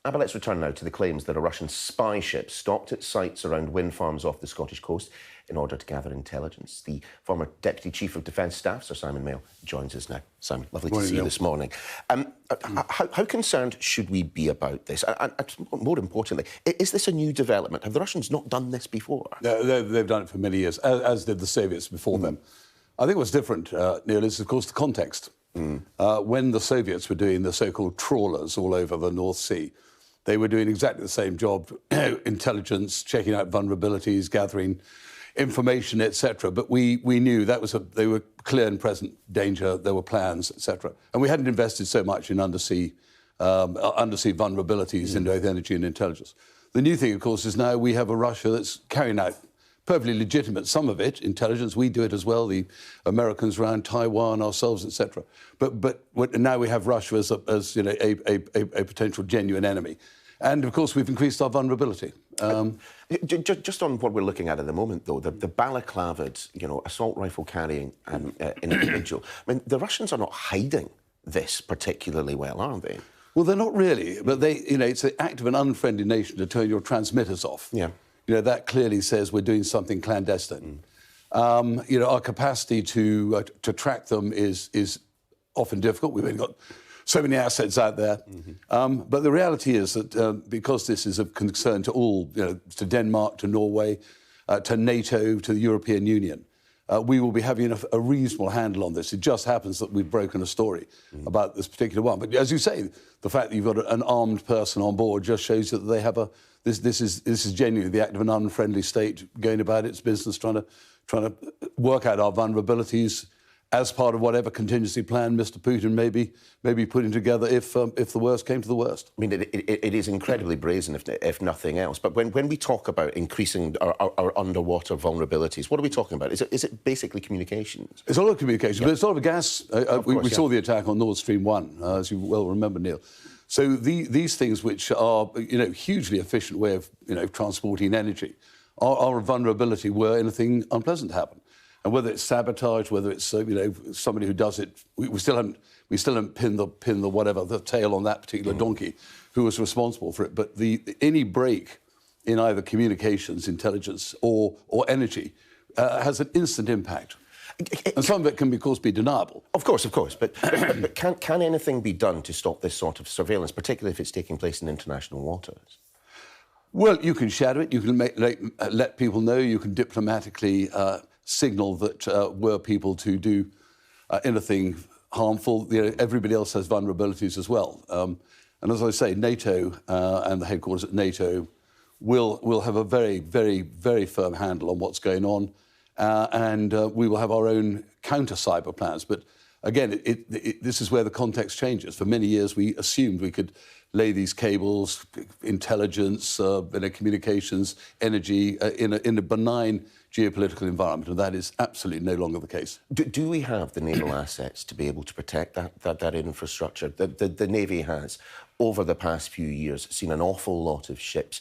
But let's return now to the claims that a Russian spy ship stopped at sites around wind farms off the Scottish coast in order to gather intelligence. The former Deputy Chief of Defence Staff, Sir Simon Mail, joins us now. Simon, lovely to see you this morning. How concerned should we be about this? And more importantly, is this a new development? Have the Russians not done this before? They've done it for many years, as did the Soviets before them. I think what's different, Neil, is, of course, the context. When the Soviets were doing the so-called trawlers all over the North Sea, they were doing exactly the same job, intelligence, checking out vulnerabilities, gathering information, etc. But we knew that they were clear and present danger, there were plans, etc. And we hadn't invested so much in undersea vulnerabilities in both energy and intelligence. The new thing, of course, is now we have a Russia that's carrying out perfectly legitimate, some of it, intelligence. We do it as well, the Americans around Taiwan, ourselves, etc. But now we have Russia as you know, a potential genuine enemy. And, of course, we've increased our vulnerability. Just on what we're looking at the moment, though, the balaclavaed, assault rifle carrying individual. I mean, the Russians are not hiding this particularly well, are they? Well, they're not really, but it's the act of an unfriendly nation to turn your transmitters off. Yeah. That clearly says we're doing something clandestine. Our capacity to track them is often difficult. We've only got so many assets out there. But the reality is that because this is of concern to all, to Denmark, to Norway, to NATO, to the European Union, we will be having a reasonable handle on this. It just happens that we've broken a story about this particular one. But as you say, the fact that you've got an armed person on board just shows you that they have this is genuinely the act of an unfriendly state going about its business, trying to work out our vulnerabilities as part of whatever contingency plan Mr. Putin may be putting together if the worst came to the worst. I mean, it is incredibly brazen, if nothing else. But when we talk about increasing our underwater vulnerabilities, what are we talking about? Is it basically communications? It's a lot of communication, but it's a lot of gas. We saw the attack on Nord Stream 1, as you well remember, Neil. So these things, which are hugely efficient way of transporting energy, are a vulnerability where anything unpleasant happen. And whether it's sabotage, whether it's somebody who does it, we still haven't pinned the tail on that particular donkey who was responsible for it. But any break in either communications, intelligence, or energy has an instant impact. And some of it can, of course, be deniable. Of course. But can anything be done to stop this sort of surveillance, particularly if it's taking place in international waters? Well, you can shadow it. You can let people know. You can diplomatically signal that were people to do anything harmful. Everybody else has vulnerabilities as well. And as I say, NATO and the headquarters at NATO will have a very, very, very firm handle on what's going on. And we will have our own counter-cyber plans. But again, this is where the context changes. For many years, we assumed we could lay these cables, intelligence, communications, energy, in a benign geopolitical environment, and that is absolutely no longer the case. Do we have the naval assets to be able to protect that infrastructure? The Navy has, over the past few years, seen an awful lot of ships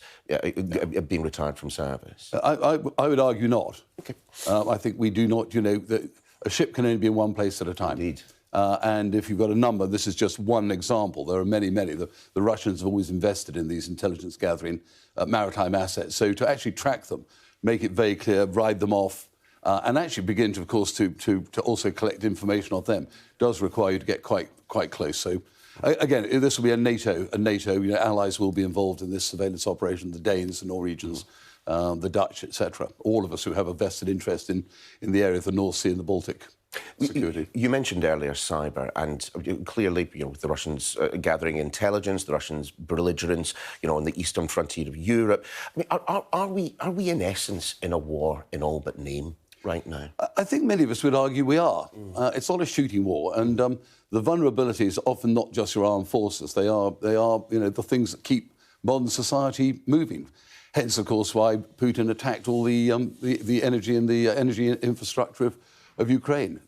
being retired from service. I would argue not. Okay. I think we do not, a ship can only be in one place at a time. Indeed. And if you've got a number, this is just one example. There are many. The Russians have always invested in these intelligence-gathering maritime assets. So to actually track them, make it very clear, ride them off, and actually begin to, of course, to also collect information on them, does require you to get quite close. So, again, this will be a NATO, allies will be involved in this surveillance operation, the Danes, the Norwegians, the Dutch, etc. All of us who have a vested interest in the area of the North Sea and the Baltic. Security. You mentioned earlier cyber, and clearly, with the Russians gathering intelligence, the Russians' belligerence, on the eastern frontier of Europe. I mean, are we in essence in a war in all but name right now? I think many of us would argue we are. It's not a shooting war, and the vulnerabilities are often not just your armed forces. They are the things that keep modern society moving. Hence, of course, why Putin attacked all the energy and the energy infrastructure of Ukraine.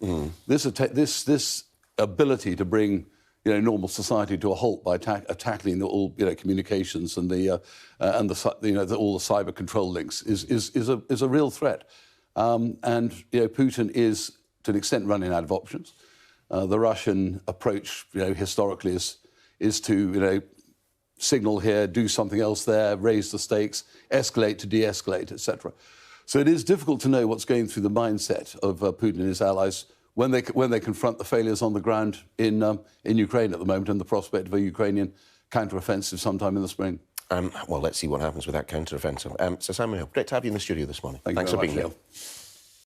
This ability to bring normal society to a halt by tackling all communications and all the cyber control links is a real threat. And Putin is to an extent running out of options. The Russian approach historically is to signal here, do something else there, raise the stakes, escalate to de-escalate, etc. So it is difficult to know what's going through the mindset of Putin and his allies when they confront the failures on the ground in Ukraine at the moment and the prospect of a Ukrainian counter-offensive sometime in the spring. Well, let's see what happens with that counter-offensive. Sir Simon Hill, great to have you in the studio this morning. Thanks for being here.